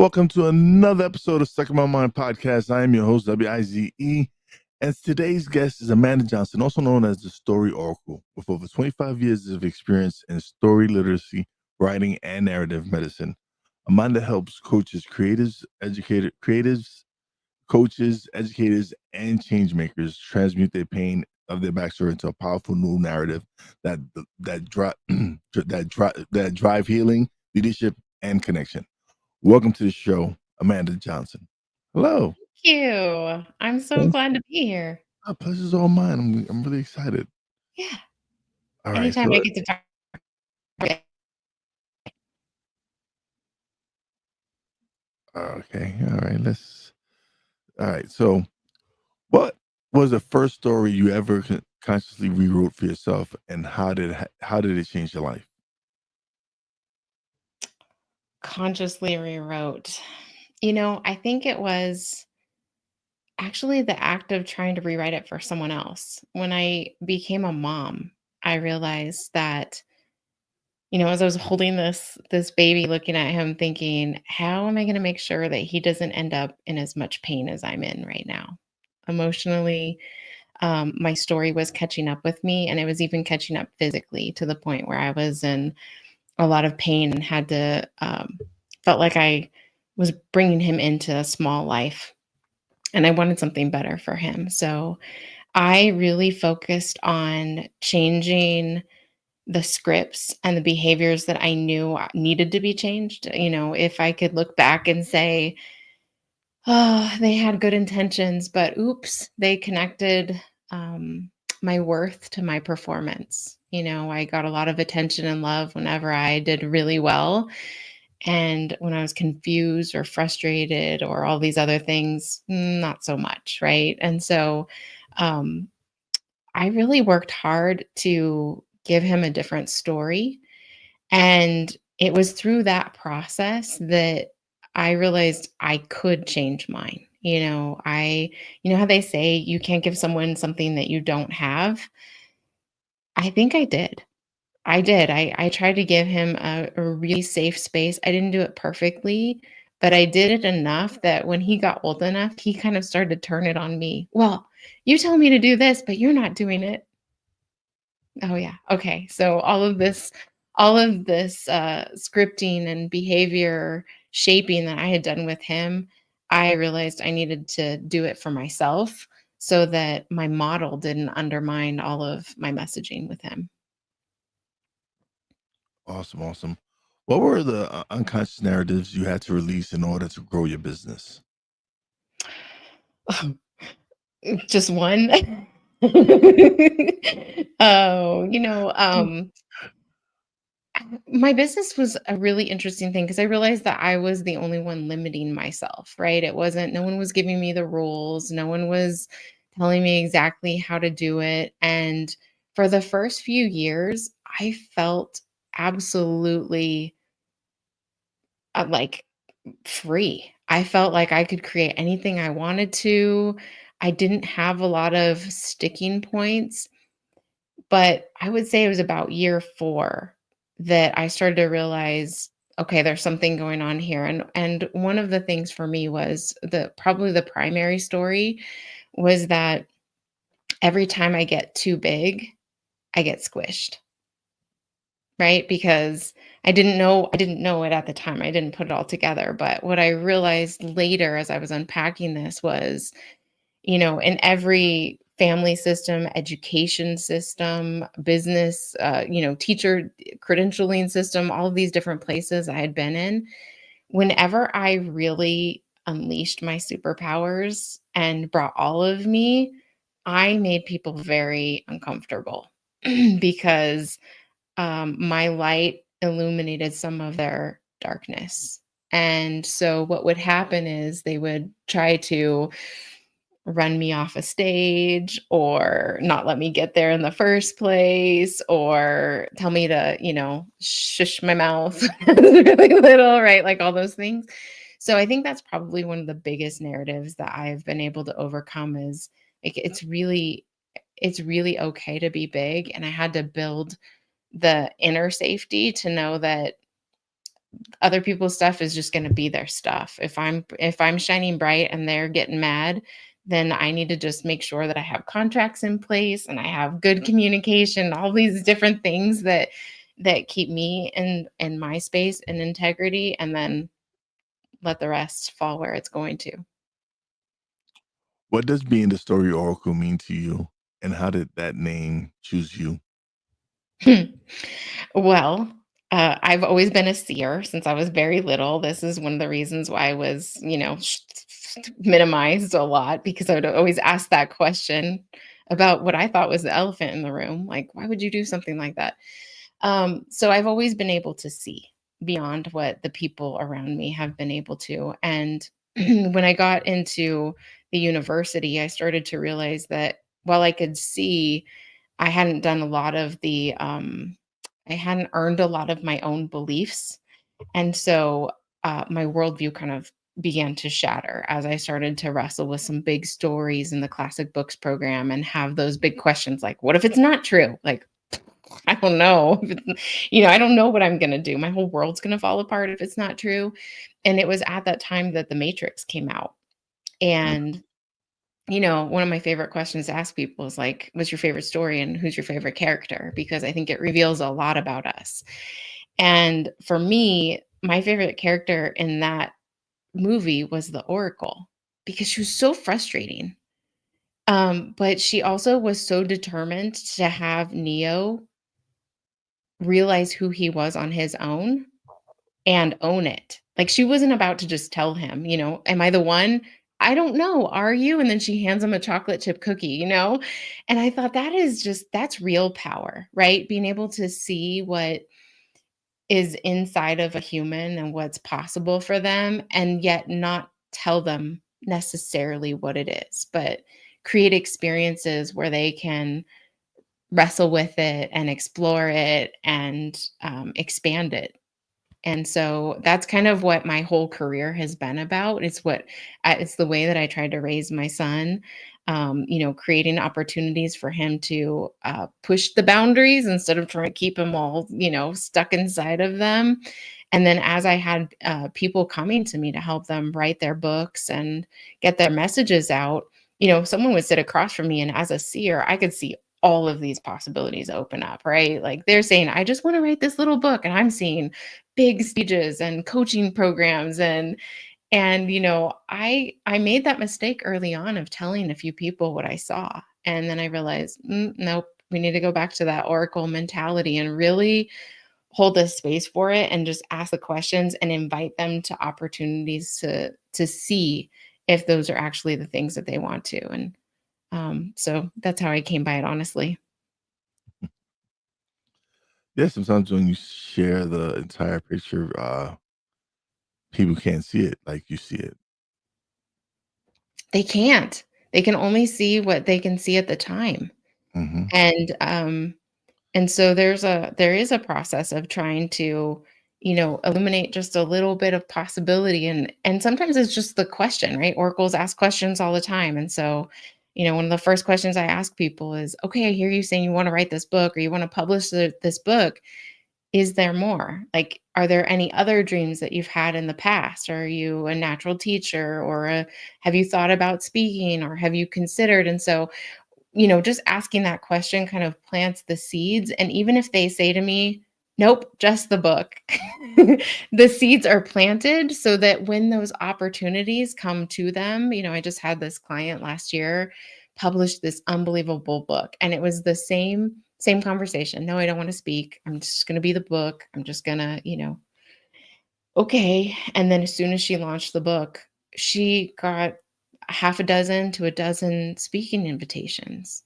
welcome to another episode of Stuck in My Mind podcast. I am your host, Wize, and today's guest is Amanda Johnson, also known as the Story Oracle, with over 25 years of experience in story literacy, writing, and narrative medicine. Amanda helps coaches, educators, and change makers transmute their pain of their backstory into a powerful new narrative that that drive healing, leadership, and connection. Welcome to the show, Amanda Johnson. Hello. Thank you. I'm so Thank glad to be here. My pleasure's all mine. I'm really excited. Yeah. All right. Anytime I So get to talk. okay. All right. All right. So what was the first story you ever consciously rewrote for yourself, and how did it change your life? Consciously rewrote. I think it was actually the act of trying to rewrite it for someone else. When I became a mom, I realized that, as I was holding this baby, looking at him, thinking, how am I going to make sure that he doesn't end up in as much pain as I'm in right now? Emotionally, my story was catching up with me, and it was even catching up physically to the point where I was in a lot of pain and had to felt like I was bringing him into a small life, and I wanted something better for him. So I really focused on changing the scripts and the behaviors that I knew needed to be changed. If I could look back and say, oh, they had good intentions, but oops, they connected my worth to my performance. I got a lot of attention and love whenever I did really well. And when I was confused or frustrated or all these other things, not so much. Right. And so um, I really worked hard to give him a different story. And it was through that process that I realized I could change mine. How they say you can't give someone something that you don't have. I think I did. I did. I tried to give him a really safe space. I didn't do it perfectly, but I did it enough that when he got old enough, he kind of started to turn it on me. Well, you tell me to do this, but you're not doing it. Oh yeah. Okay. So all of this scripting and behavior shaping that I had done with him, I realized I needed to do it for myself so that my model didn't undermine all of my messaging with him. Awesome. Awesome. What were the unconscious narratives you had to release in order to grow your business? Just one. Oh, my business was a really interesting thing because I realized that I was the only one limiting myself, right? It wasn't, no one was giving me the rules, no one was telling me exactly how to do it. And for the first few years, I felt absolutely like free. I felt like I could create anything I wanted to. I didn't have a lot of sticking points. But I would say it was about year 4 that I started to realize, okay, there's something going on here. And one of the things for me was probably the primary story was that every time I get too big, I get squished, right? Because I didn't know it at the time. I didn't put it all together. But what I realized later as I was unpacking this was, in every family system, education system, business, teacher credentialing system, all of these different places I had been in, whenever I really unleashed my superpowers and brought all of me, I made people very uncomfortable because my light illuminated some of their darkness. And so what would happen is they would try to run me off a stage or not let me get there in the first place or tell me to, shush my mouth really little, right? Like all those things. So I think that's probably one of the biggest narratives that I've been able to overcome is like it's really okay to be big. And I had to build the inner safety to know that other people's stuff is just going to be their stuff. If I'm shining bright and they're getting mad, then I need to just make sure that I have contracts in place and I have good communication, all these different things that keep me in my space and integrity, and then let the rest fall where it's going to. What does being the story oracle mean to you? And how did that name choose you? Well, I've always been a seer since I was very little. This is one of the reasons why I was, minimized a lot, because I would always ask that question about what I thought was the elephant in the room. Like, why would you do something like that? So I've always been able to see beyond what the people around me have been able to. And when I got into the university, I started to realize that while I could see, I hadn't done a lot of I hadn't earned a lot of my own beliefs. And so my worldview kind of began to shatter as I started to wrestle with some big stories in the classic books program and have those big questions like, what if it's not true? Like, I don't know. I don't know what I'm going to do. My whole world's going to fall apart if it's not true. And it was at that time that The Matrix came out. Mm. And one of my favorite questions to ask people is like, what's your favorite story and who's your favorite character? Because I think it reveals a lot about us. And for me, my favorite character in that movie was the Oracle, because she was so frustrating. But she also was so determined to have Neo realize who he was on his own and own it. Like, she wasn't about to just tell him, "Am I the one? I don't know. Are you?" And then she hands him a chocolate chip cookie. And I thought that's real power, right? Being able to see what is inside of a human and what's possible for them, and yet not tell them necessarily what it is, but create experiences where they can wrestle with it and explore it and expand it. And so that's kind of what my whole career has been about. It's the way that I tried to raise my son, creating opportunities for him to push the boundaries instead of trying to keep him all, stuck inside of them. And then as I had people coming to me to help them write their books and get their messages out, someone would sit across from me. And as a seer, I could see all of these possibilities open up, right? Like, they're saying, I just want to write this little book. And I'm seeing big stages and coaching programs, and I made that mistake early on of telling a few people what I saw, and then I realized, nope, we need to go back to that oracle mentality and really hold a space for it and just ask the questions and invite them to opportunities to see if those are actually the things that they want to. And so that's how I came by it, honestly. Yeah, sometimes when you share the entire picture, people can't see it like you see it. They can't. They can only see what they can see at the time. Hmm. And so there is a process of trying to, illuminate just a little bit of possibility, and sometimes it's just the question, right? Oracles ask questions all the time. And so, one of the first questions I ask people is, okay, I hear you saying you want to write this book or you want to publish this book. Is there more? Like, are there any other dreams that you've had in the past? Are you a natural teacher, or have you thought about speaking, or have you considered? And so, just asking that question kind of plants the seeds. And even if they say to me, nope, just the book, the seeds are planted so that when those opportunities come to them, I just had this client last year publish this unbelievable book. And it was the same conversation. No, I don't want to speak. I'm just going to be the book. I'm just going to, okay. And then as soon as she launched the book, she got half a dozen to a dozen speaking invitations.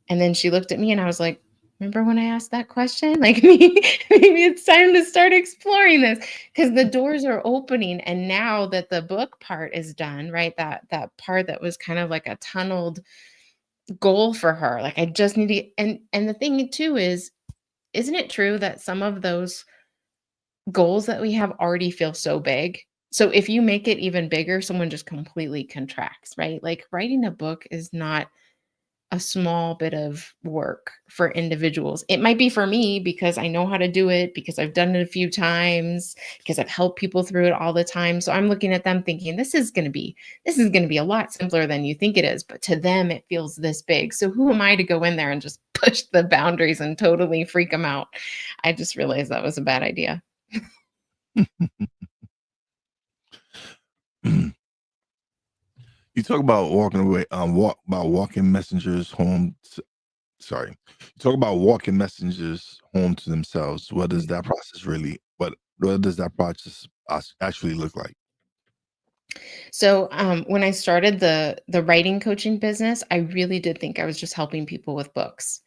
And then she looked at me and I was like, remember when I asked that question? Like, maybe it's time to start exploring this, because the doors are opening. And now that the book part is done, right? That part that was kind of like a tunneled goal for her. Like, I just need to, and the thing too is, isn't it true that some of those goals that we have already feel so big? So if you make it even bigger, someone just completely contracts, right? Like, writing a book is not a small bit of work for individuals. It might be for me because I know how to do it, because I've done it a few times, because I've helped people through it all the time. So I'm looking at them thinking this is going to be a lot simpler than you think it is, but to them it feels this big. So who am I to go in there and just push the boundaries and totally freak them out? I just realized that was a bad idea. You talk about walking away, walking messengers home. Sorry, you talk about walking messengers home to themselves. What does that process really? What does that process actually look like? So when I started the writing coaching business, I really did think I was just helping people with books.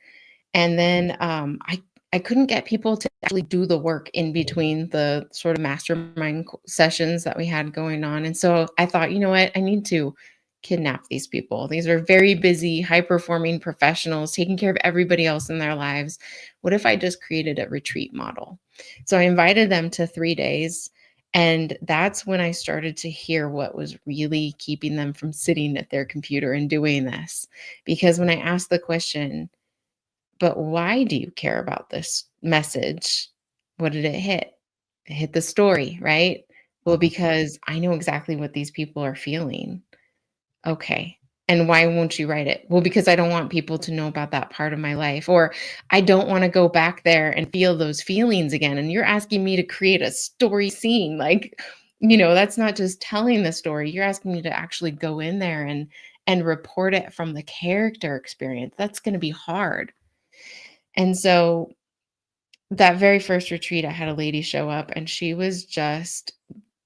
And then I couldn't get people to actually do the work in between the sort of mastermind sessions that we had going on. And so I thought, you know what, I need to kidnap these people. These are very busy, high performing professionals taking care of everybody else in their lives. What if I just created a retreat model? So I invited them to 3 days. And that's when I started to hear what was really keeping them from sitting at their computer and doing this. Because when I asked the question, but why do you care about this message? What did it hit? It hit the story, right? Well, because I know exactly what these people are feeling. Okay. And why won't you write it? Well, because I don't want people to know about that part of my life, or I don't want to go back there and feel those feelings again. And you're asking me to create a story scene. Like, that's not just telling the story. You're asking me to actually go in there and report it from the character experience. That's going to be hard. And so that very first retreat, I had a lady show up and she was just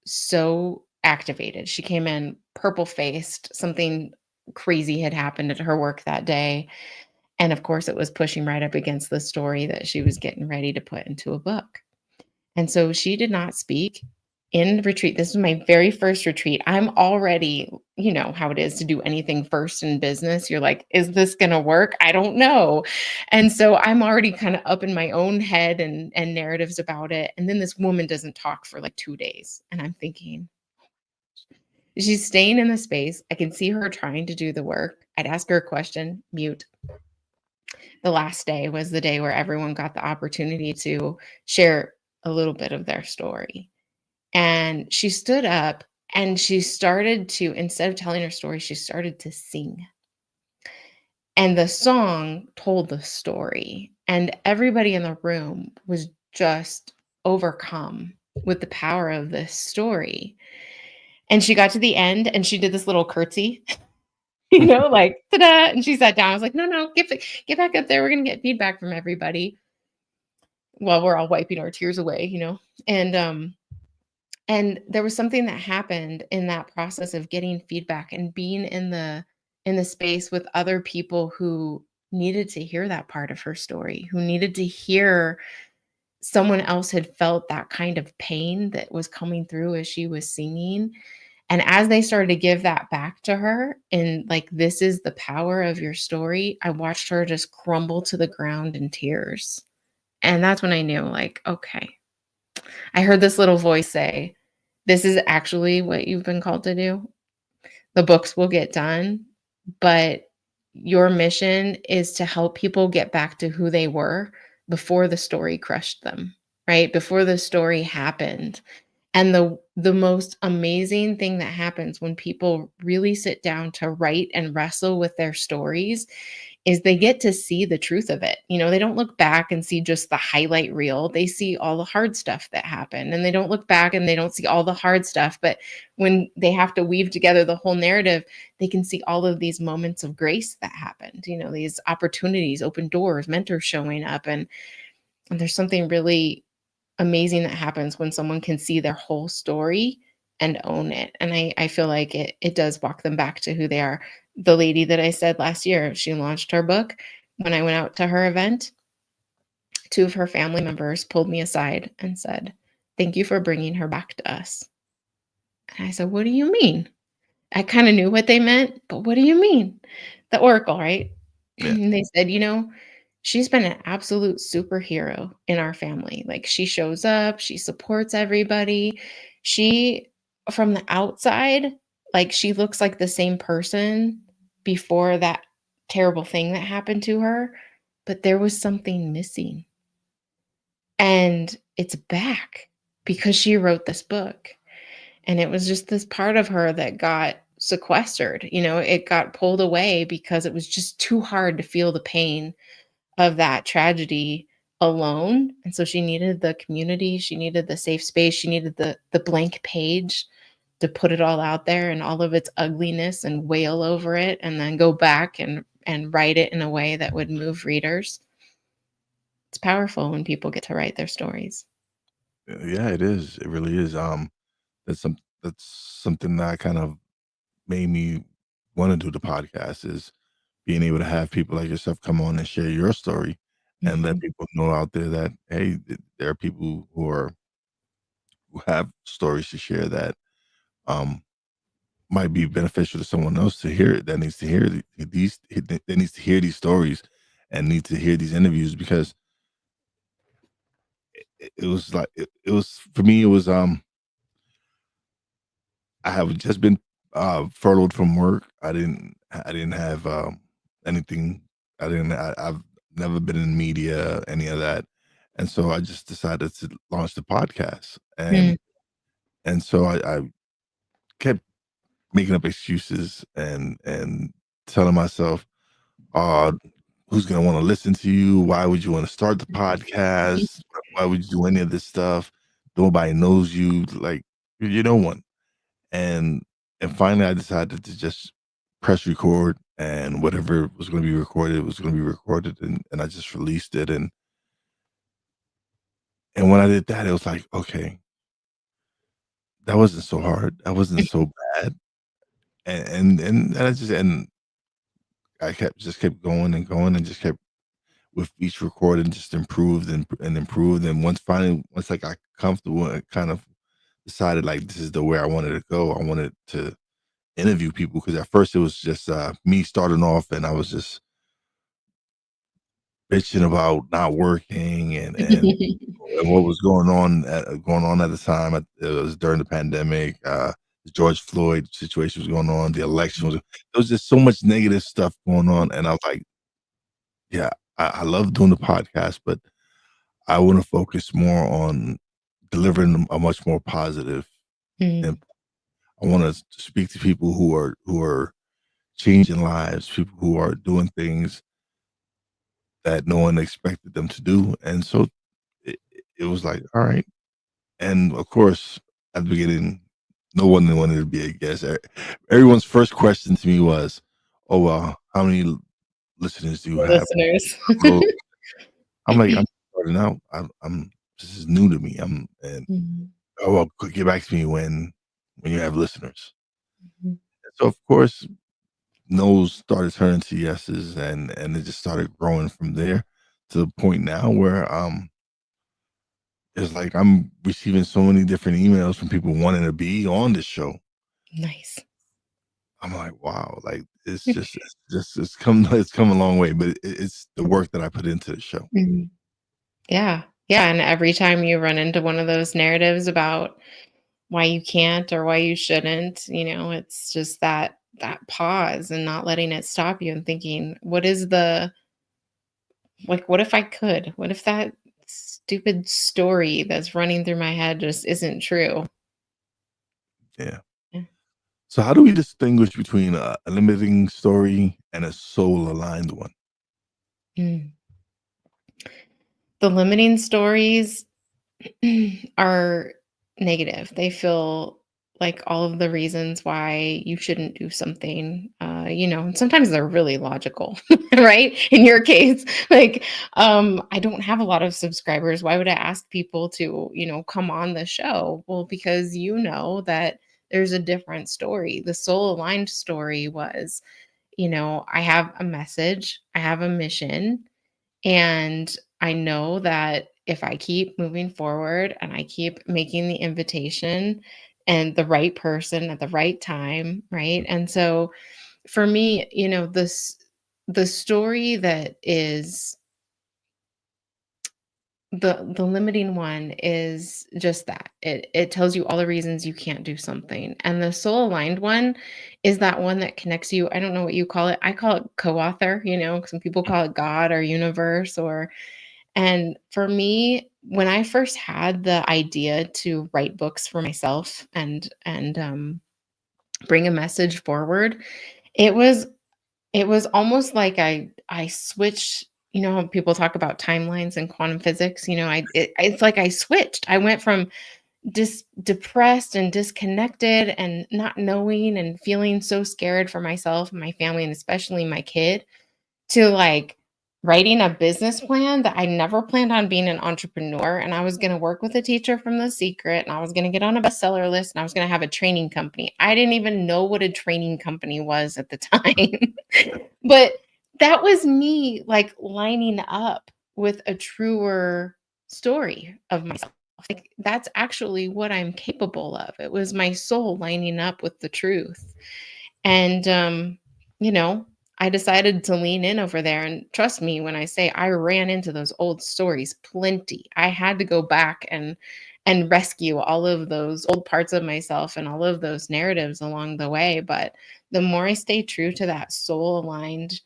so activated. She came in purple faced. Something crazy had happened at her work that day. And of course, it was pushing right up against the story that she was getting ready to put into a book. And so she did not speak in retreat. This was my very first retreat. I'm already, you know how it is to do anything first in business. You're like, is this going to work? I don't know. And so I'm already kind of up in my own head and narratives about it. And then this woman doesn't talk for like 2 days. And I'm thinking, she's staying in the space. I can see her trying to do the work. I'd ask her a question, mute. The last day was the day where everyone got the opportunity to share a little bit of their story. And she stood up and she started to, instead of telling her story, she started to sing. And the song told the story. And everybody in the room was just overcome with the power of this story. And she got to the end and she did this little curtsy, like ta-da. And she sat down. I was like, no, get back up there. We're going to get feedback from everybody while we're all wiping our tears away. And there was something that happened in that process of getting feedback and being in the space with other people who needed to hear that part of her story, who needed to hear someone else had felt that kind of pain that was coming through as she was singing. And as they started to give that back to her and like, this is the power of your story, I watched her just crumble to the ground in tears. And that's when I knew, like, okay, I heard this little voice say, this is actually what you've been called to do. The books will get done, but your mission is to help people get back to who they were before the story crushed them, right? Before the story happened. And the most amazing thing that happens when people really sit down to write and wrestle with their stories is they get to see the truth of it. They don't look back and see just the highlight reel. They see all the hard stuff that happened. And they don't look back and they don't see all the hard stuff. But when they have to weave together the whole narrative, they can see all of these moments of grace that happened, these opportunities, open doors, mentors showing up. And there's something really amazing that happens when someone can see their whole story and own it. And I feel like it does walk them back to who they are. The lady that I said last year, she launched her book. When I went out to her event, 2 of her family members pulled me aside and said, "Thank you for bringing her back to us." And I said, "What do you mean?" I kind of knew what they meant, but what do you mean? The oracle, right? Yeah. And they said, she's been an absolute superhero in our family. Like, she shows up, she supports everybody. She, from the outside, like, she looks like the same person before terrible thing that happened to her, but there was something missing. And it's back because she wrote this book. And it was just this part of her that got sequestered. It got pulled away because it was just too hard to feel the pain of that tragedy alone. And so she needed the community, she needed the safe space, she needed the blank page to put it all out there and all of its ugliness and wail over it and then go back and write it in a way that would move readers. It's powerful when people get to write their stories. Yeah, it is. It really is. That's something that kind of made me want to do the podcast is being able to have people like yourself come on and share your story and let Mhm. people know out there that hey, there are people who have stories to share that um might be beneficial to someone else to hear it that needs to hear these that needs to hear these stories and need to hear these interviews because it was like it was for me it was I have just been furloughed from work. I didn't have anything. I've never been in media, any of that, and so I just decided to launch the podcast, Mm. and so I kept making up excuses and telling myself, "Uh, who's gonna wanna listen to you? Why would you wanna start the podcast? Why would you do any of this stuff? Nobody knows you, like, you're no one." And finally, I decided to just press record, and whatever was gonna be recorded was gonna be recorded, and I just released it, and when I did that, it was like, "Okay, that wasn't so hard. That wasn't so bad." And I kept going and going and just kept with each recording just improved and improved, and once I got comfortable and kind of decided, like, this is the way I wanted to go, I wanted to interview people because at first it was just, me starting off, and I was just bitching about not working and what was going on at the time. It was during the pandemic, the George Floyd situation was going on, the election was there was just so much negative stuff going on, and I was like, "Yeah, I love doing the podcast, but I wanna focus more on delivering a much more positive Mm. and I wanna speak to people who are changing lives, people who are doing things that no one expected them to do, and so it was like, "Alright." And, of course, at the beginning, no one wanted to be a guest. Everyone's first question to me was, "Oh, well, how many listeners do you The have?" listeners. I'm like, "I'm starting out. I'm this is new to me. I'm and, Mhm. oh, well, get back to me when you have listeners." Mhm. So, of course, no's started turning to yeses, and it just started growing from there to the point now where, it's like I'm receiving so many different emails from people wanting to be on this show. Nice. I'm like, "Wow," like, it's come a long way, but it's the work that I put into the show. Mhm. Yeah. Yeah, and every time you run into one of those narratives about why you can't or why you shouldn't, it's just that pause and not letting it stop you and thinking, what is the like, what if I could? What if that stupid story that's running through my head just isn't true? Yeah. Yeah. So how do we distinguish between a limiting story and a soul-aligned one? Mm. The limiting stories are negative. They feel like all of the reasons why you shouldn't do something. And sometimes they're really logical, right? In your case, like, I don't have a lot of subscribers. Why would I ask people to, come on the show? Well, because that there's a different story. The soul aligned story was, I have a message, I have a mission, and I know that if I keep moving forward and I keep making the invitation and the right person at the right time, right? And so for me, the story that is the limiting one is just that. It tells you all the reasons you can't do something. And the soul aligned one is that one that connects you. I don't know what you call it. I call it co-author, some people call it God or universe or and for me, when I first had the idea to write books for myself and bring a message forward, it was it was almost like I switched. You know how people talk about timelines and quantum physics? It's like I switched. I went from depressed and disconnected and not knowing and feeling so scared for myself and my family and especially my kid to like writing a business plan that I never planned on being an entrepreneur. And I was going to work with a teacher from The Secret and I was going to get on a bestseller list and I was going to have a training company. I didn't even know what a training company was at the time. But that was me like lining up with a truer story of myself. Like that's actually what I'm capable of. It was my soul lining up with the truth. And you know, I decided to lean in over there and trust me when I say I ran into those old stories plenty. I had to go back and rescue all of those old parts of myself and all of those narratives along the way, but the more I stay true to that soul aligned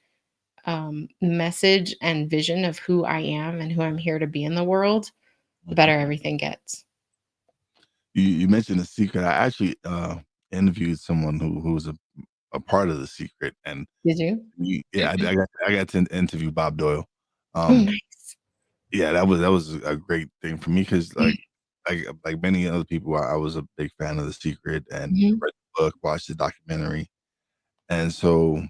message and vision of who I am and who I'm here to be in the world, the Mhm. better everything gets. You mentioned The Secret. I actually interviewed someone who was a part of The Secret, and Did you? yeah, I got to interview Bob Doyle. Oh, Um, nice. yeah, that was a great thing for me because like many other people, I was a big fan of The Secret and Mhm. read the book, watched the documentary, and so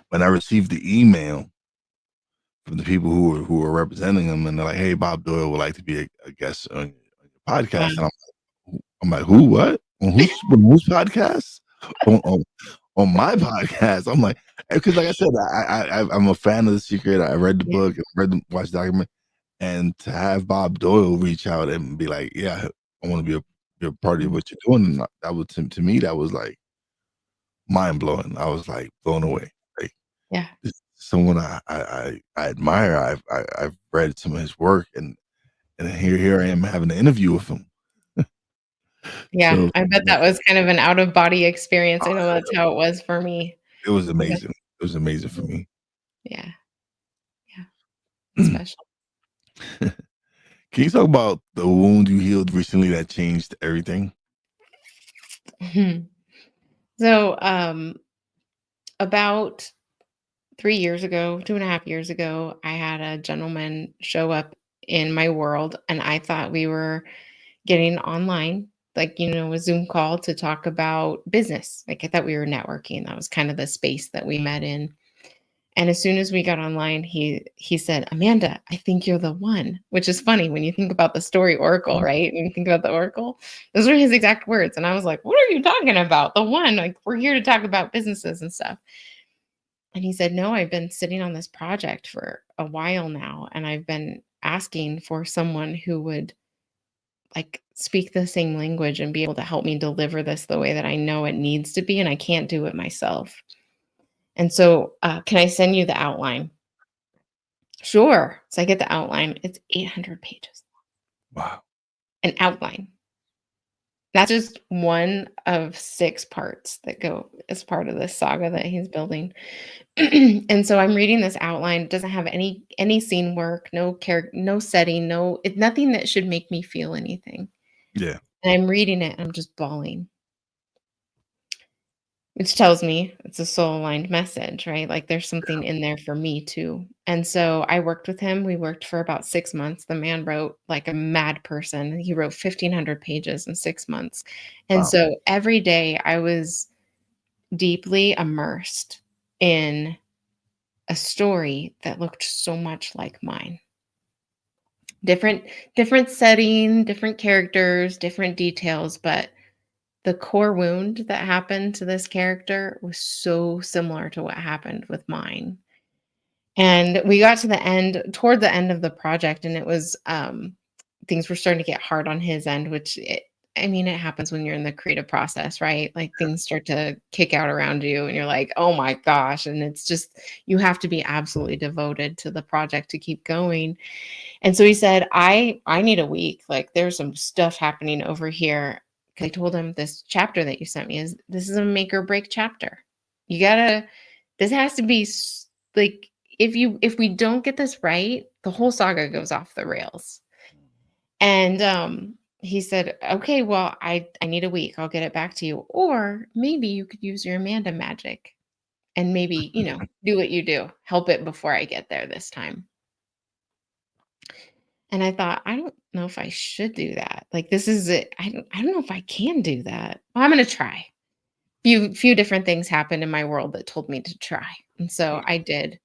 when I received the email from the people who were representing him, and they're like, "Hey, Bob Doyle would like to be a guest on your Wow. podcast," and I'm like, "Who? What? On whose podcast? On on my podcast?" I'm like, because like I said, I'm a fan of The Secret. I read the Yeah. book, watched the document, and to have Bob Doyle reach out and be like, "Yeah, I want to be a part of Mhm. what you're doing," and that was to me that was like mind blowing. I was like blown away. Like Yeah. this is someone I admire. I've read some of his work, and here I am having an interview with him. Yeah, So I bet yeah, that was kind of an out of body experience. I know uh, that's how it was for me. it was I bet amazing. It was amazing for me. yeah, yeah, it's special. Can you talk about the wound you healed recently that changed everything? Mhm. So, about 3 years ago, 2.5 years ago, I had a gentleman show up in my world, and I thought we were getting online, like, a Zoom call to talk about business. Like, I thought we were networking. That was kind of the space that we met in. And as soon as we got online, he said, "Amanda, I think you're the one," which is funny when you think about the story oracle, right? When you think about the oracle, those are his exact words. And I was like, "What are you talking about? The one? Like, we're here to talk about businesses and stuff." And he said, "No, I've been sitting on this project for a while now, and I've been asking for someone who would like speak the same language and be able to help me deliver this the way that I know it needs to be, and I can't do it myself. And so, can I send you the outline?" Sure. So I get the outline. It's 800 pages. Wow. An outline. That's just one of 6 parts that go as part of this saga that he's building. And so I'm reading this outline. It doesn't have any scene work, no setting, nothing that should make me feel anything. Yeah. And I'm reading it and I'm just bawling. Which tells me it's a soul-aligned message, right? Like, there's something in there for me too. And so I worked with him. We worked for about 6 months. The man wrote like a mad person. He wrote 1,500 pages in 6 months. And Wow. so every day I was deeply immersed in a story that looked so much like mine. Different different setting, different characters, different details, but the core wound that happened to this character was so similar to what happened with mine. And we got to the end toward the end of the project, and it was, things were starting to get hard on his end, which I mean, it happens when you're in the creative process, right? Like things start to kick out around you and you're like, oh my gosh. And it's just, you have to be absolutely devoted to the project to keep going. And so he said, I need a week. Like there's some stuff happening over here. 'Cause I told him this chapter that you sent me this is a make or break chapter. You gotta, this has to be like, if we don't get this right, the whole saga goes off the rails. And he said, okay, well, I need a week. I'll get it back to you. Or maybe you could use your Amanda magic and maybe, do what you do. Help it before I get there this time. And I thought, I don't know if I should do that. Like this is it. I don't know if I can do that. Well, I'm gonna try. Few different things happened in my world that told me to try. And so I did.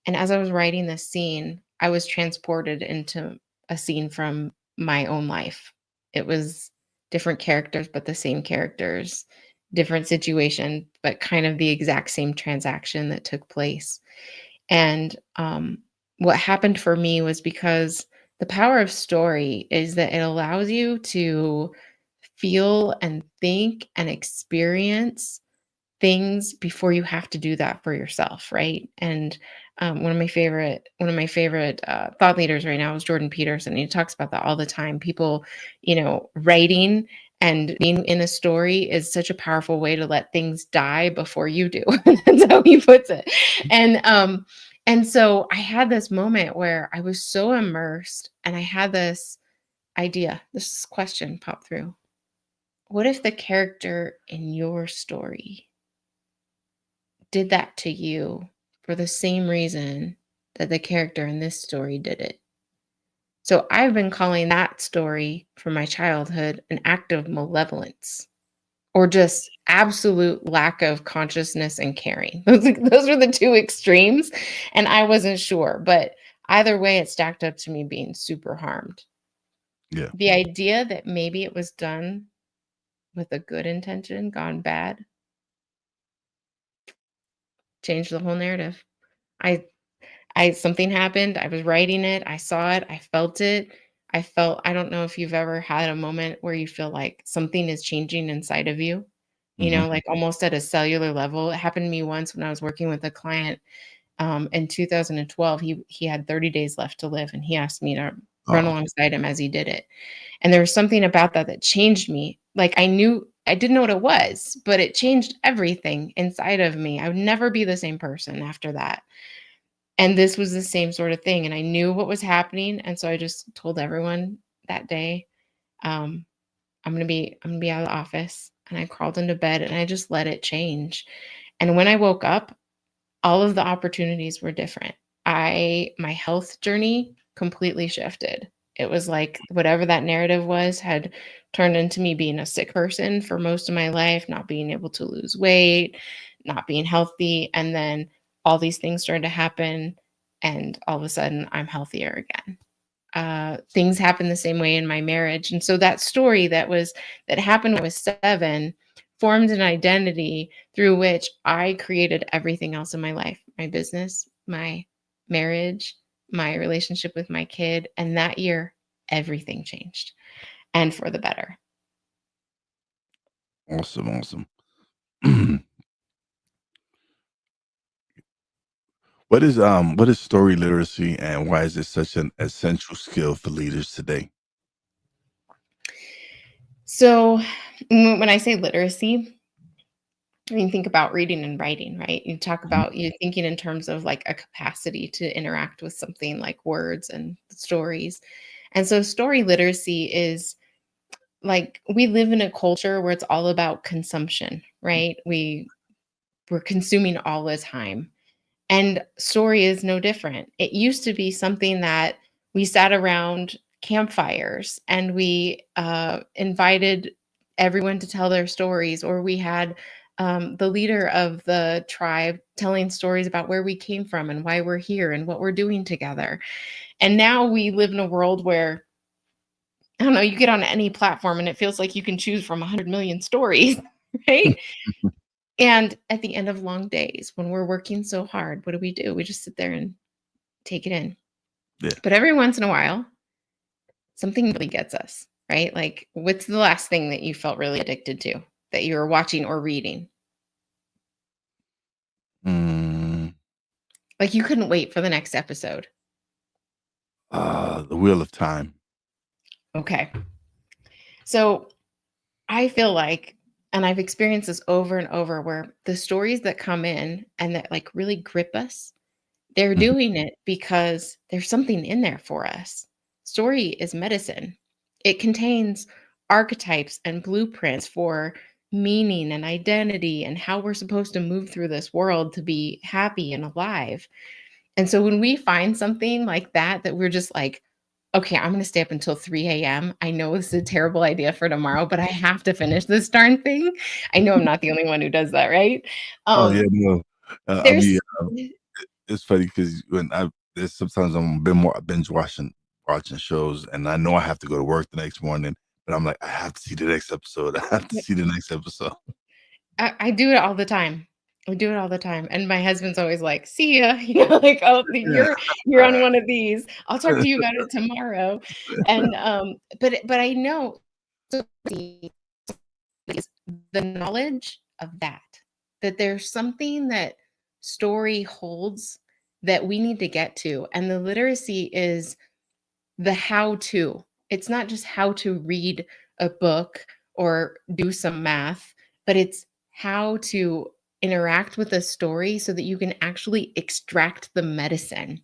And as I was writing this scene, I was transported into a scene from my own life. It was different characters, but the same characters, different situation, but kind of the exact same transaction that took place. And what happened for me was because the power of story is that it allows you to feel and think and experience things before you have to do that for yourself, right? And one of my favorite thought leaders right now is Jordan Peterson. He talks about that all the time. People, writing and being in a story is such a powerful way to let things die before you do. That's how he puts it. And so I had this moment where I was so immersed, and I had this idea, this question pop through. What if the character in your story did that to you for the same reason that the character in this story did it? So I've been calling that story from my childhood an act of malevolence or just absolute lack of consciousness and caring. Those are the two extremes. And I wasn't sure, but either way, it stacked up to me being super harmed. Yeah. The idea that maybe it was done with a good intention gone bad changed the whole narrative. I something happened, I was writing it, I saw it, I felt it. I don't know if you've ever had a moment where you feel like something is changing inside of you, Hmm. like almost at a cellular level. It happened to me once when I was working with a client in 2012. He had 30 days left to live, and he asked me to run Oh, alongside him as he did it. And there was something about that that changed me. Like I didn't know what it was, but it changed everything inside of me. I would never be the same person after that. And this was the same sort of thing, and I knew what was happening, and so I just told everyone that day, um, I'm gonna be out of the office," and I crawled into bed, and I just let it change. And when I woke up, all of the opportunities were different. My health journey completely shifted. It was like whatever that narrative was had turned into me being a sick person for most of my life, not being able to lose weight, not being healthy, and then all these things started to happen, and all of a sudden I'm healthier again. Things happened the same way in my marriage. And so that story that happened when I was 7 formed an identity through which I created everything else in my life, my business, my marriage, my relationship with my kid. And that year, everything changed and for the better. awesome, awesome. What is story literacy, and why is it such an essential skill for leaders today? So when I say literacy, I mean, think about reading and writing, right? You talk Mhm. about you thinking in terms of like a capacity to interact with something like words and stories. And so story literacy is like we live in a culture where it's all about consumption, right? We're consuming all the time. And story is no different. It used to be something that we sat around campfires and we invited everyone to tell their stories, or we had the leader of the tribe telling stories about where we came from and why we're here and what we're doing together. And now we live in a world where, I don't know, you get on any platform and it feels like you can choose from 100 million stories, right? And at the end of long days, when we're working so hard, what do? We just sit there and take it in. Yeah. But every once in a while, something really gets us. right? Like, what's the last thing that you felt really addicted to that you were watching or reading? Mm, Like, you couldn't wait for the next episode. The Wheel of Time. Okay. So I feel like, and I've experienced this over and over, where the stories that come in and that like really grip us, they're Mhm. doing it because there's something in there for us. Story is medicine. It contains archetypes and blueprints for meaning and identity and how we're supposed to move through this world to be happy and alive. And so when we find something like that, that we're just like, okay, I'm going to stay up until 3 a.m. I know this is a terrible idea for tomorrow, but I have to finish this darn thing. I know I'm not the only one who does that, right? Oh, yeah, Um, no. I there's mean, it's funny because there's sometimes I'm a bit more binge watching shows, and I know I have to go to work the next morning, but I'm like, I have to see the next episode. I have to see the next episode. I do it all the time. I do it all the time, and my husband's always like, "See ya," like, "Oh, Yeah. you're on one of these. I'll talk to you about it tomorrow." And but I know so is the knowledge of that there's something that story holds that we need to get to, and the literacy is the how to. It's not just how to read a book or do some math, but it's how to interact with a story so that you can actually extract the medicine.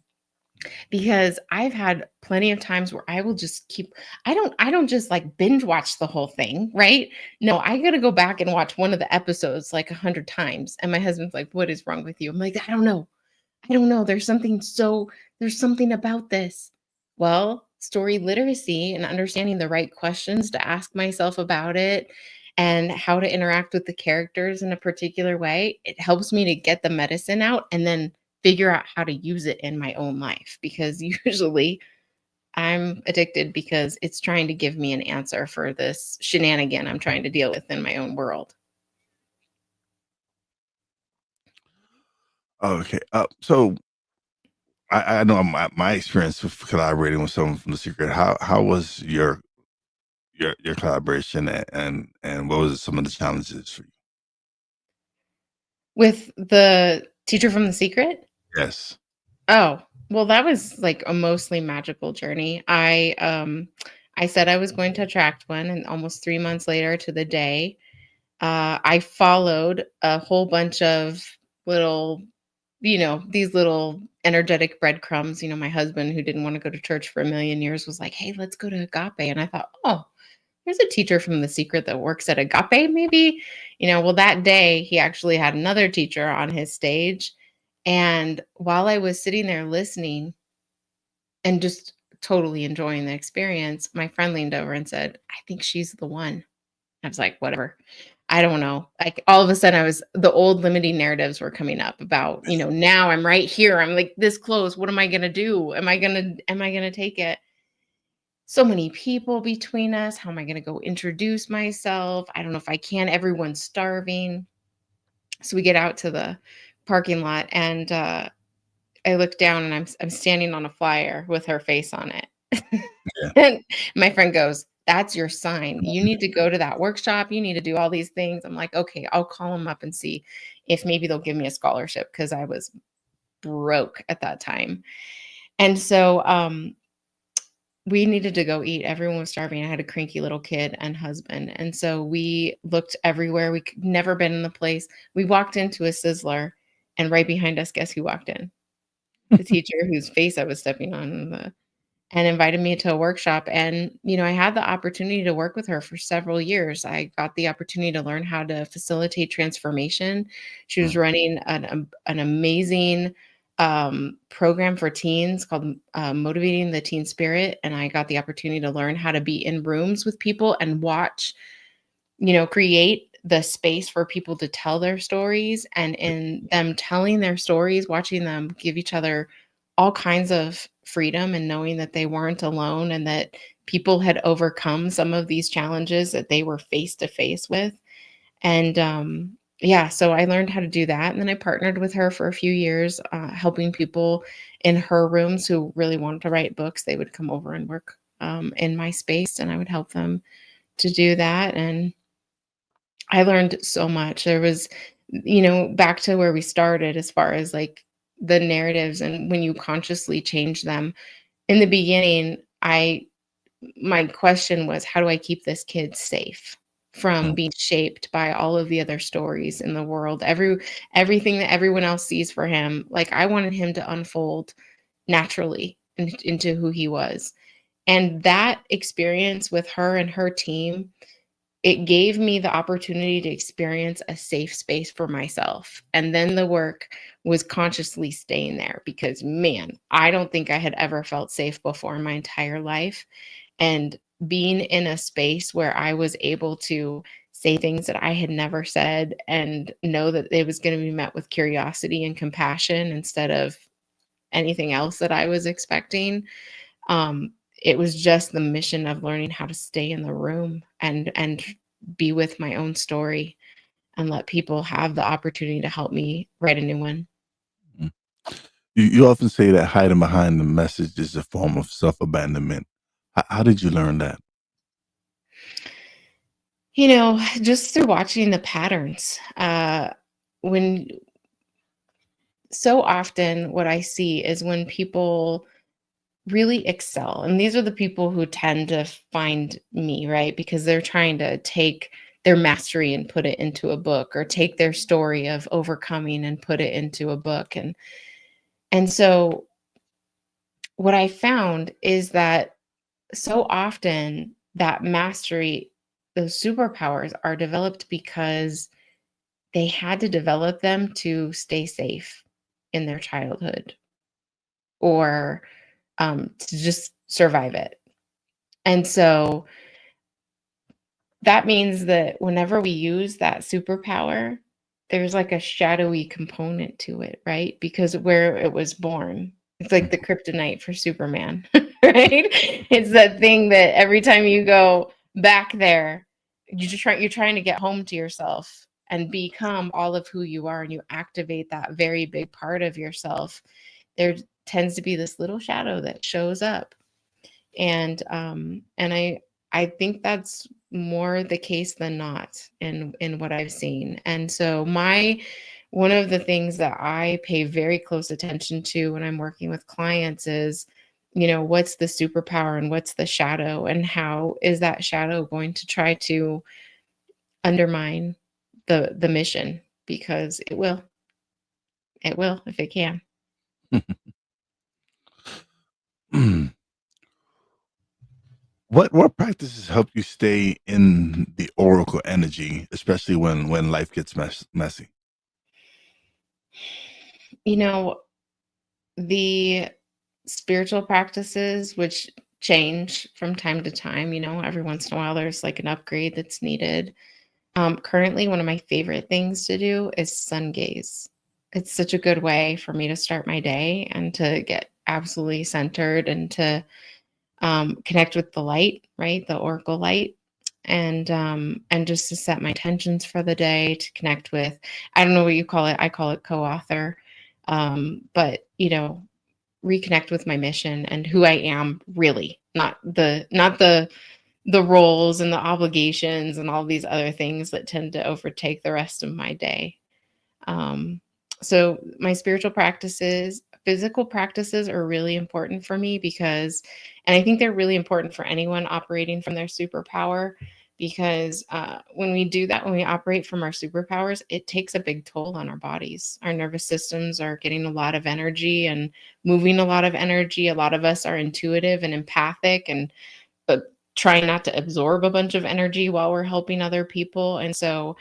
Because I've had plenty of times where I will just keep I don't just like binge watch the whole thing, right? No, I got to go back and watch one of the episodes like 100 times. And my husband's like, "What is wrong with you?" I'm like, "I don't know. I don't know. There's something about this." Well, story literacy and understanding the right questions to ask myself about it and how to interact with the characters in a particular way, it helps me to get the medicine out and then figure out how to use it in my own life, because usually I'm addicted because it's trying to give me an answer for this shenanigan I'm trying to deal with in my own world. Okay. So I know my experience with collaborating with someone from The Secret. How was your collaboration, and what was some of the challenges for you? With the teacher from The Secret? Yes. Oh, well, that was like a mostly magical journey. I said I was going to attract one, and almost 3 months later to the day, I followed a whole bunch of little, these little energetic breadcrumbs. My husband, who didn't want to go to church for a million years, was like, "Hey, let's go to Agape." And I thought, "Oh, there's a teacher from The Secret that works at Agape, maybe." Well, that day he actually had another teacher on his stage. And while I was sitting there listening and just totally enjoying the experience, my friend leaned over and said, "I think she's the one." I was like, "Whatever." I don't know. Like, all of a sudden the old limiting narratives were coming up about, now I'm right here. I'm like this close. What am I going to do? Am I going to take it? So many people between us. How am I going to go introduce myself? I don't know if I can. Everyone's starving. So we get out to the parking lot, and I look down, and I'm standing on a flyer with her face on it. Yeah. And my friend goes, "That's your sign. You need to go to that workshop. You need to do all these things." I'm like, "Okay, I'll call them up and see if maybe they'll give me a scholarship," because I was broke at that time. And so we needed to go eat. Everyone was starving. I had a cranky little kid and husband. And so we looked everywhere. We could never been in the place. We walked into a Sizzler, and right behind us, guess who walked in? The teacher whose face I was stepping on and invited me to a workshop. And, I had the opportunity to work with her for several years. I got the opportunity to learn how to facilitate transformation. She was Mhm. running an amazing program for teens called Motivating the Teen Spirit. And I got the opportunity to learn how to be in rooms with people and watch, create the space for people to tell their stories, and in them telling their stories, watching them give each other all kinds of freedom and knowing that they weren't alone and that people had overcome some of these challenges that they were face to face with. And yeah, so I learned how to do that. And then I partnered with her for a few years, helping people in her rooms who really wanted to write books. They would come over and work in my space, and I would help them to do that. And I learned so much. There was, back to where we started as far as like the narratives and when you consciously change them. In the beginning, my question was, how do I keep this kid safe from Mm. being shaped by all of the other stories in the world? Everything that everyone else sees for him, like I wanted him to unfold naturally into who he was. And that experience with her and her team, it gave me the opportunity to experience a safe space for myself. And then the work was consciously staying there because, man, I don't think I had ever felt safe before in my entire life. And being in a space where I was able to say things that I had never said and know that it was going to be met with curiosity and compassion instead of anything else that I was expecting. Um, it was just the mission of learning how to stay in the room and be with my own story and let people have the opportunity to help me write a new one. Mm. You often say that hiding behind the message is a form of self-abandonment. How did you learn that? Just through watching the patterns. When so often what I see is when people really excel, and these are the people who tend to find me, right? Because they're trying to take their mastery and put it into a book, or take their story of overcoming and put it into a book. And so what I found is that so often that mastery, those superpowers are developed because they had to develop them to stay safe in their childhood, or to just survive it. And so that means that whenever we use that superpower, there's like a shadowy component to it, right? Because where it was born, it's like the kryptonite for Superman, right? It's that thing that every time you go back there, you're trying to get home to yourself and become all of who you are, and you activate that very big part of yourself. There tends to be this little shadow that shows up. And I think that's more the case than not in what I've seen. And so my one of the things that I pay very close attention to when I'm working with clients is, what's the superpower and what's the shadow, and how is that shadow going to try to undermine the mission? Because it will if it can. What practices help you stay in the oracle energy, especially when life gets messy? You know, the spiritual practices, which change from time to time, every once in a while there's like an upgrade that's needed. Currently, one of my favorite things to do is sun gaze. It's such a good way for me to start my day and to get absolutely centered and to connect with the light, right? The oracle light. And just to set my intentions for the day, to connect with, I don't know what you call it. I call it co-author. But reconnect with my mission and who I am really, not the roles and the obligations and all these other things that tend to overtake the rest of my day. Um, so my spiritual practices, physical practices are really important for me because, and I think they're really important for anyone operating from their superpower, because when we do that, when we operate from our superpowers, it takes a big toll on our bodies. Our nervous systems are getting a lot of energy and moving a lot of energy. A lot of us are intuitive and empathic, and but trying not to absorb a bunch of energy while we're helping other people. And so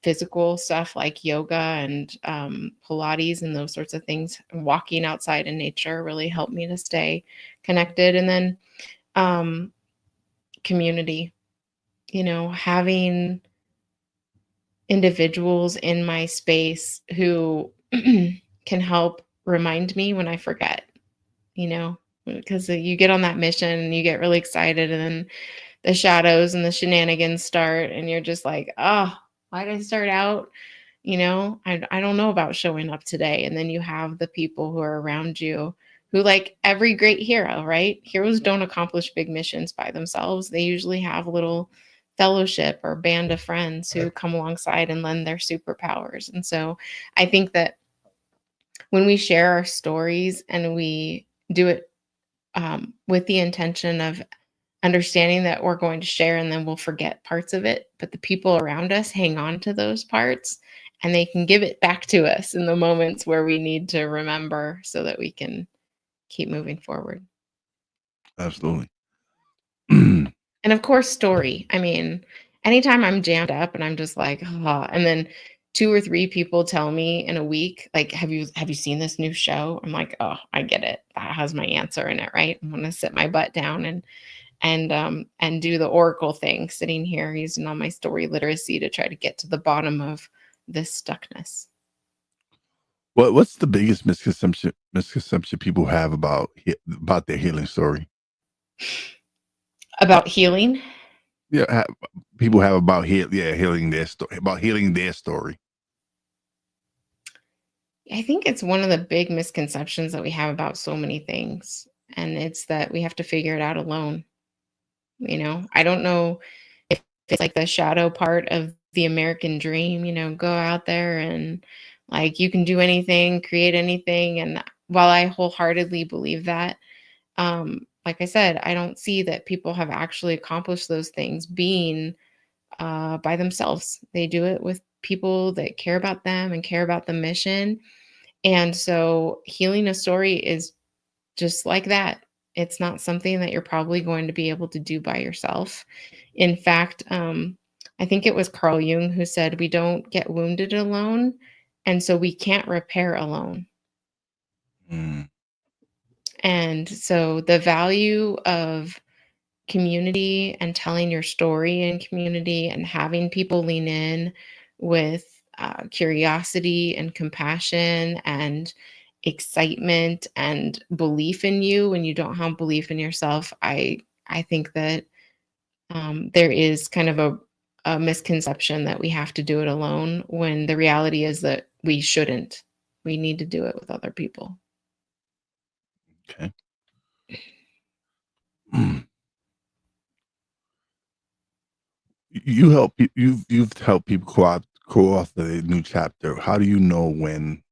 physical stuff like yoga and Pilates and those sorts of things, walking outside in nature, really help me to stay connected. And then um, community, having individuals in my space who can help remind me when I forget, because you get on that mission and you get really excited, and then the shadows and the shenanigans start, and you're just like, oh, why did I start out? I don't know about showing up today. And then you have the people who are around you who, like every great hero, right? Heroes don't accomplish big missions by themselves. They usually have a little fellowship or band of friends who come alongside and lend their superpowers. And so I think that when we share our stories and we do it with the intention of understanding that we're going to share and then we'll forget parts of it, but the people around us hang on to those parts and they can give it back to us in the moments where we need to remember so that we can keep moving forward. Absolutely. And of course, story. I mean, anytime I'm jammed up and I'm just like, and then 2 or 3 people tell me in a week, like, have you seen this new show? I'm like, oh, I get it. That has my answer in it, right? I'm gonna sit my butt down and do the oracle thing, sitting here using all my story literacy to try to get to the bottom of this stuckness. What's the biggest misconception people have about their healing story? About healing? Yeah, people have about healing their story, about healing their story. I think it's one of the big misconceptions that we have about so many things, and it's that we have to figure it out alone. I don't know if it's like the shadow part of the American dream, go out there and like you can do anything, create anything. And while I wholeheartedly believe that, like I said, I don't see that people have actually accomplished those things being by themselves. They do it with people that care about them and care about the mission. And so healing a story is just like that. It's not something that you're probably going to be able to do by yourself. In fact, I think it was Carl Jung who said, we don't get wounded alone. And so we can't repair alone. Mm. And so the value of community and telling your story in community and having people lean in with curiosity and compassion and excitement and belief in you when you don't have belief in yourself. I think that there is kind of a misconception that we have to do it alone when the reality is that we shouldn't. We need to do it with other people. Okay. Mm. You've helped people co-author a new chapter. How do you know when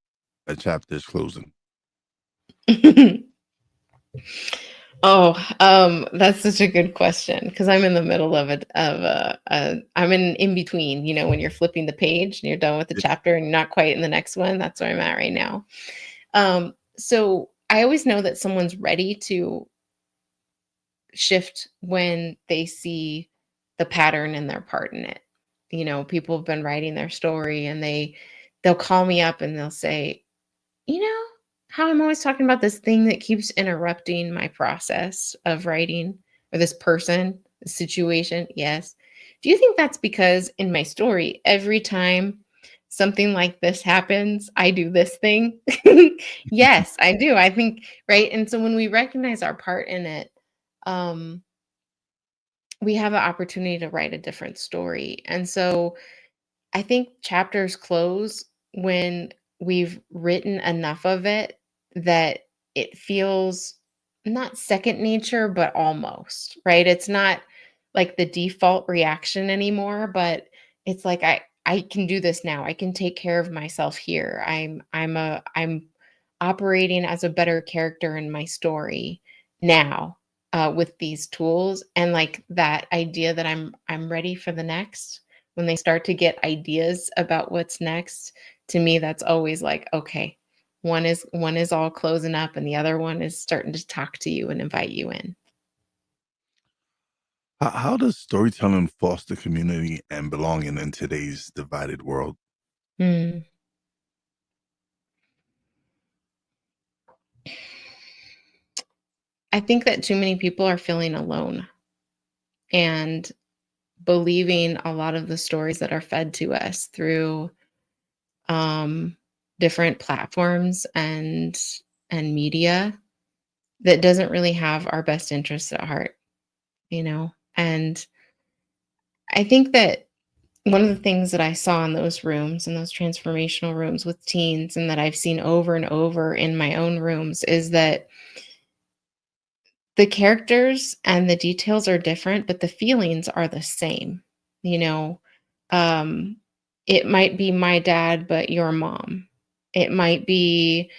a chapter is closing? That's such a good question because I'm in the middle of it. I'm in between. When you're flipping the page and you're done with the chapter and you're not quite in the next one. That's where I'm at right now. So I always know that someone's ready to shift when they see the pattern and their part in it. People have been writing their story and they'll call me up and they'll say, how I'm always talking about this thing that keeps interrupting my process of writing, or this person, the situation. Yes. Do you think that's because in my story, every time something like this happens, I do this thing? Yes, I do. I think, right. And so when we recognize our part in it, um, we have an opportunity to write a different story. And so I think chapters close when we've written enough of it that it feels not second nature, but almost, right? It's not like the default reaction anymore, but it's like I can do this now. I can take care of myself here. I'm operating as a better character in my story now with these tools, and like that idea that I'm ready for the next. When they start to get ideas about what's next, to me that's always like, okay, one is all closing up and the other one is starting to talk to you and invite you in. How does storytelling foster community and belonging in today's divided world? Hmm. I think that too many people are feeling alone and believing a lot of the stories that are fed to us through um, different platforms and media that doesn't really have our best interests at heart. And I think that one of the things that I saw in those rooms, in those transformational rooms with teens, and that I've seen over and over in my own rooms, is that the characters and the details are different, but the feelings are the same. You know, um, it might be my dad, but your mom. It might be,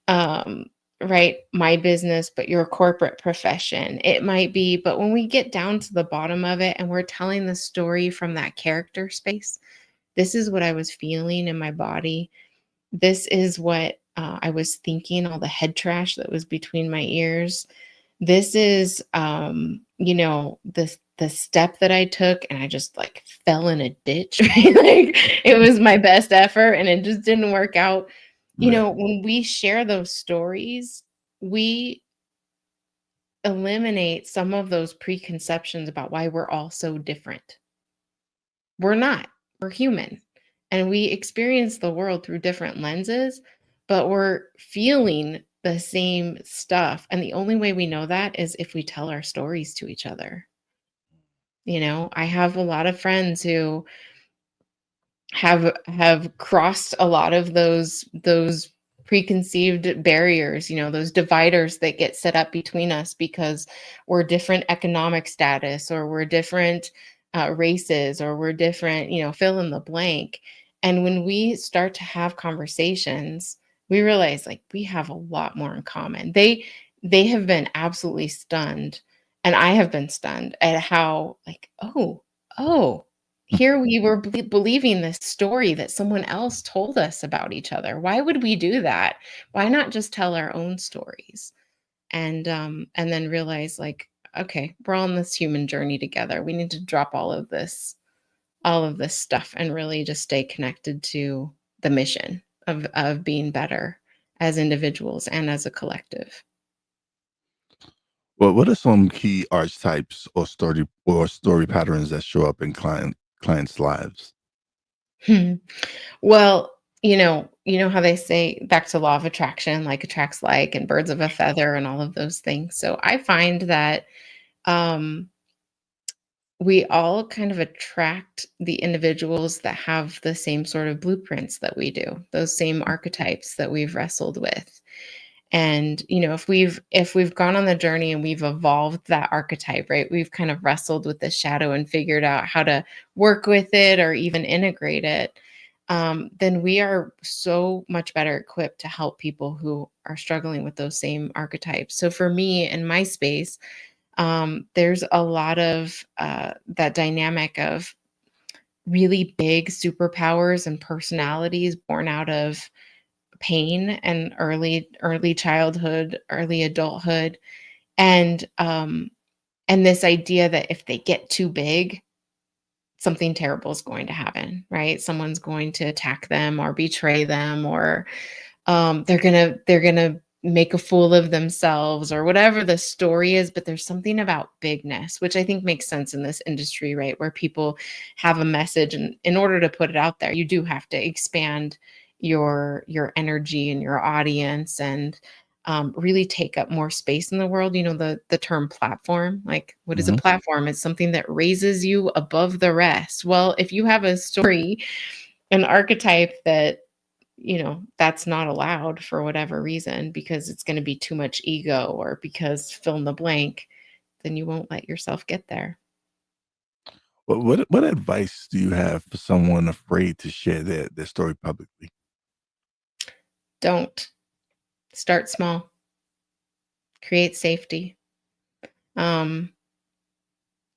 um, right, my business, but your corporate profession. It might be, but when we get down to the bottom of it and we're telling the story from that character space, this is what I was feeling in my body. This is what I was thinking, all the head trash that was between my ears. This is, the step that I took, and I just like fell in a ditch. Right? Like it was my best effort and it just didn't work out. Yeah. When we share those stories, we eliminate some of those preconceptions about why we're all so different. We're not. We're human. And we experience the world through different lenses, but we're feeling the same stuff. And the only way we know that is if we tell our stories to each other. I have a lot of friends who have crossed a lot of those preconceived barriers, those dividers that get set up between us because we're different economic status, or we're different races, or we're different, fill in the blank. And when we start to have conversations, we realize like we have a lot more in common. They have been absolutely stunned, and I have been stunned at how like, oh, here we were believing this story that someone else told us about each other. Why would we do that? Why not just tell our own stories? And then realize like, okay, we're all on this human journey together. We need to drop all of this stuff and really just stay connected to the mission of being better as individuals and as a collective. Well, what are some key archetypes or story patterns that show up in clients' lives? Hmm. Well, you know how they say back to law of attraction, like attracts like, and birds of a feather, and all of those things. So I find that um, we all kind of attract the individuals that have the same sort of blueprints that we do, those same archetypes that we've wrestled with. And if we've gone on the journey and we've evolved that archetype, right, we've kind of wrestled with the shadow and figured out how to work with it or even integrate it, then we are so much better equipped to help people who are struggling with those same archetypes. So for me in my space, there's a lot of that dynamic of really big superpowers and personalities born out of pain and early childhood, early adulthood, and this idea that if they get too big, something terrible is going to happen, right? Someone's going to attack them or betray them, or they're gonna make a fool of themselves, or whatever the story is. But there's something about bigness, which I think makes sense in this industry, right? Where people have a message, and in order to put it out there, you do have to expand your energy and your audience, and really take up more space in the world. The term platform, like what is a Mhm. platform? It's something that raises you above the rest. Well, if you have a story, an archetype that's not allowed for whatever reason, because it's going to be too much ego, or because fill in the blank, then you won't let yourself get there. What advice do you have for someone afraid to share their story publicly? Don't. Start small. Create safety. um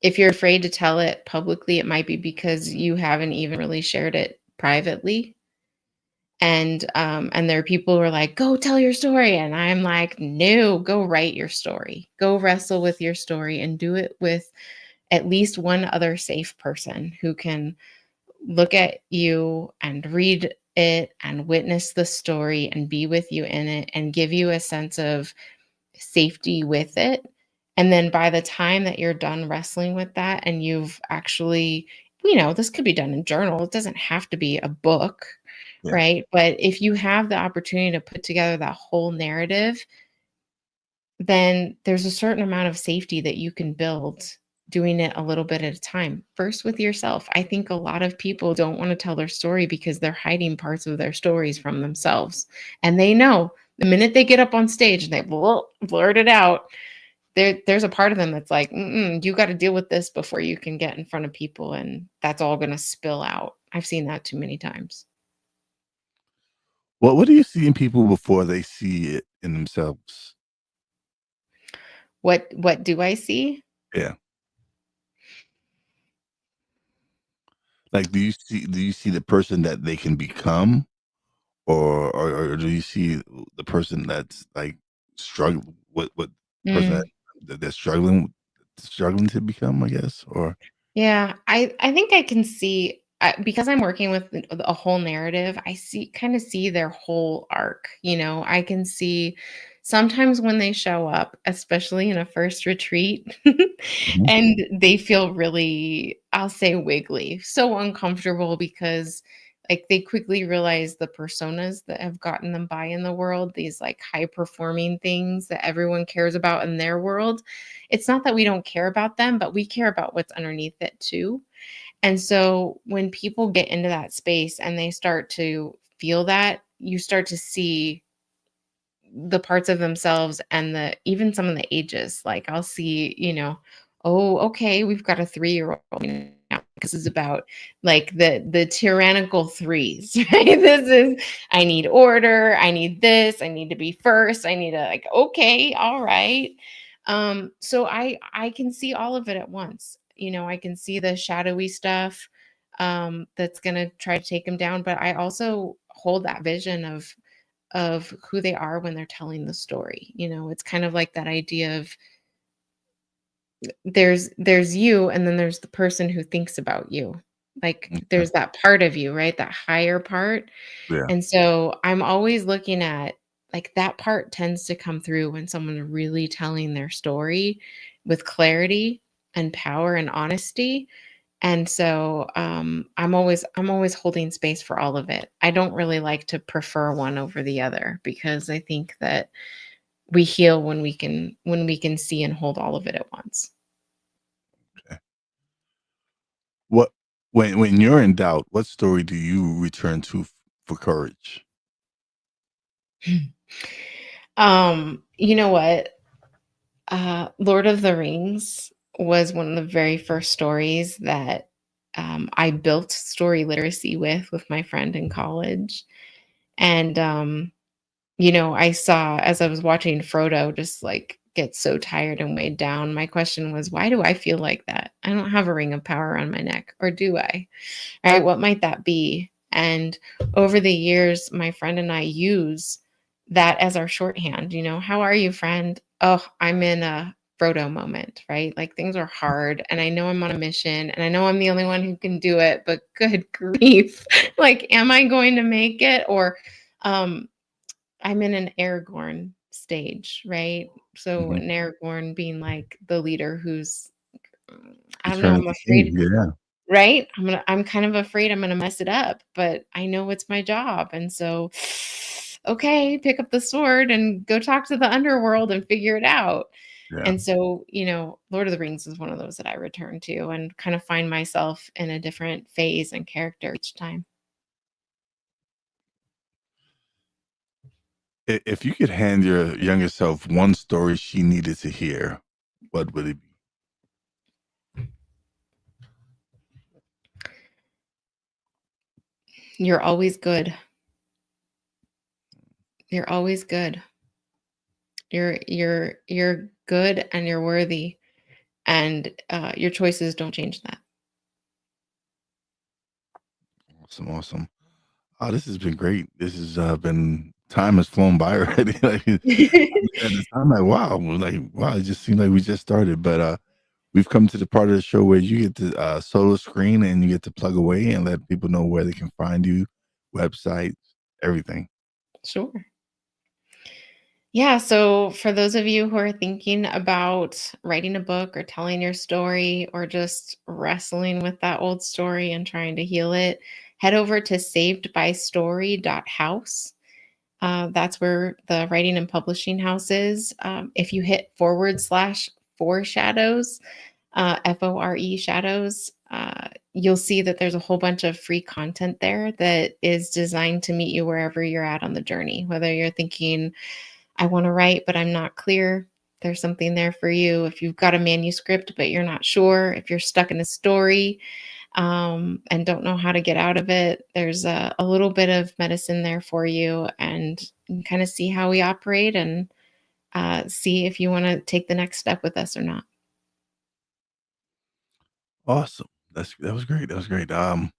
if you're afraid to tell it publicly, it might be because you haven't even really shared it privately. And there are people who are like, go tell your story, and I'm like, no, go write your story, go wrestle with your story, and do it with at least one other safe person who can look at you and read it and witness the story and be with you in it and give you a sense of safety with it. And then by the time that you're done wrestling with that, and you've actually, this could be done in journal, it doesn't have to be a book, Yeah. right? But if you have the opportunity to put together that whole narrative, then there's a certain amount of safety that you can build doing it a little bit at a time. First with yourself. I think a lot of people don't want to tell their story because they're hiding parts of their stories from themselves. And they know the minute they get up on stage and they blurt it out, there's a part of them that's like, you got to deal with this before you can get in front of people. And that's all going to spill out. I've seen that too many times. What do you see in people before they see it in themselves? What do I see? Yeah. Like, do you see the person that they can become, or do you see the person that's like struggling? What person Mm. that they're struggling to become? I guess, or Yeah, I think I can see because I'm working with a whole narrative. I kind of see their whole arc. I can see sometimes when they show up, especially in a first retreat, Mhm. and they feel really, I'll say, wiggly, so uncomfortable because like they quickly realize the personas that have gotten them by in the world, these like high performing things that everyone cares about in their world. It's not that we don't care about them, but we care about what's underneath it too. And so when people get into that space and they start to feel that, you start to see the parts of themselves and the even some of the ages. Like I'll see, oh, okay, we've got a 3-year-old now. This is about like the tyrannical threes, right? This is I need order, I need this, I need to be first, I need to like, okay, all right. So I can see all of it at once. I can see the shadowy stuff that's gonna try to take them down, but I also hold that vision of who they are when they're telling the story. It's kind of like that idea of there's you and then there's the person who thinks about you. Like Okay. there's that part of you, right? That higher part. Yeah. And so I'm always looking at like that part tends to come through when someone's really telling their story with clarity and power and honesty. And so I'm always holding space for all of it. I don't really like to prefer one over the other because I think that we heal when we can see and hold all of it at once. Okay. What when you're in doubt, what story do you return to for courage? You know what? Lord of the Rings was one of the very first stories that I built story literacy with my friend in college. And I saw as I was watching Frodo just like get so tired and weighed down. My question was, why do I feel like that? I don't have a ring of power on my neck, or do I? Right? What might that be? And over the years, my friend and I use that as our shorthand. How are you, friend? Oh, I'm in a Frodo moment, right? Like things are hard, and I know I'm on a mission, and I know I'm the only one who can do it, but good grief. Like, am I going to make it? Or um, I'm in an Aragorn stage, right? So Mhm. an Aragorn being like the leader who's, I don't know, Return I'm of the king. afraid, Yeah. right? I'm kind of afraid I'm gonna mess it up, but I know it's my job. And so, okay, pick up the sword and go talk to the underworld and figure it out. Yeah. And so, Lord of the Rings is one of those that I return to and kind of find myself in a different phase and character each time. If you could hand your younger self one story she needed to hear, what would it be? You're always good. You're always good. You're good and you're worthy, and your choices don't change that. Awesome, awesome. Oh, this has been great. This has been time has flown by already. Like I'm looking at the time, like wow, it just seemed like we just started. But we've come to the part of the show where you get to solo screen and you get to plug away and let people know where they can find you, websites, everything. Sure. Yeah, so for those of you who are thinking about writing a book or telling your story or just wrestling with that old story and trying to heal it, head over to savedbystory.house. That's where the writing and publishing house is. If you hit /4 shadows, FORE shadows, you'll see that there's a whole bunch of free content there that is designed to meet you wherever you're at on the journey. Whether you're thinking, I want to write, but I'm not clear, there's something there for you. If you've got a manuscript, but you're not sure, if you're stuck in a story and don't know how to get out of it, there's a little bit of medicine there for you. And you can kind of see how we operate and see if you want to take the next step with us or not. Awesome. That was great. That was great. I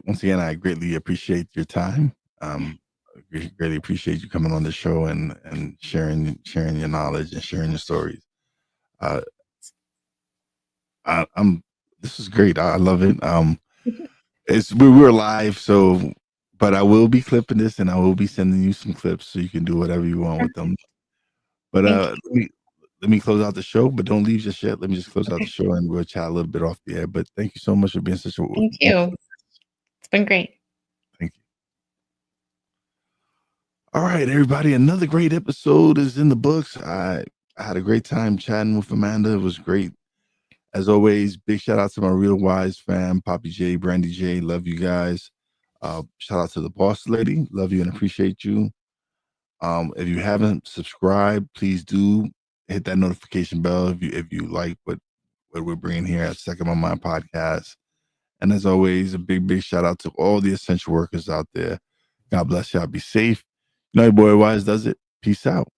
once again I greatly appreciate your time. Greatly appreciate you coming on the show and sharing your knowledge and sharing your stories. Uh, I'm this is great. I love it. It's we're live, so but I will be clipping this and I will be sending you some clips so you can do whatever you want with them. But Thank you. let me close out the show, but don't leave just yet. Let me just close out the Okay. show and we'll chat a little bit off the air. But thank you so much for being such a Thank you. It's been great. thank you. All right, everybody. Another great episode is in the books. I had a great time chatting with Amanda. It was great. As always, big shout out to my real Wize fam, Poppy J, Brandy J. Love you guys. Shout out to the boss lady. Love you and appreciate you. If you haven't subscribed, please do hit that notification bell if you like what we're bringing here at Second My Mind podcast. And as always, a big shout out to all the essential workers out there. God bless y'all. Be safe. You know your boy Wize does it. Peace out.